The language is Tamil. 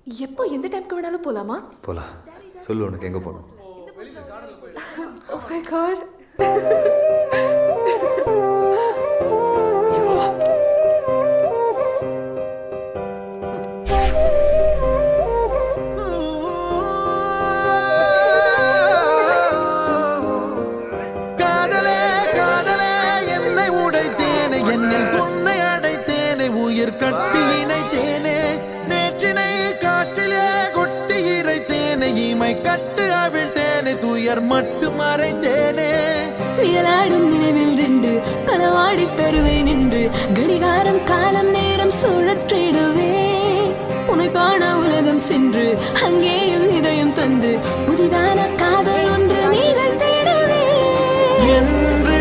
எப்போ எந்த டைம்க்கு வேணாலும் போலாமா? போலாம். சொல்லு உனக்கு எங்கே போகணும்? Oh my god. காதலே காதலே என்னை உடைத்தேனே, என்னில் உன்னை அடைத்தேனே, உயிர் கட்டி இணைத்தேனே, நேற்றினை காற்றிலே கொட்டி இறைத்தேனே, இமை கட்டு அவிழ்த்தேனே, துயர் மட்டும் மறைத்தேனே. நிழலாடும் நினைவில் நின்று களவாடி தருவேன் என்று கடிகாரம் காலம் நேரம் சுழற்றிடுவே. உன்னை காண உலகம் சென்று அங்கேயும் இதயம் தந்து புதிதான காதல் ஒன்று நீங்கள் தேடுவே. என்று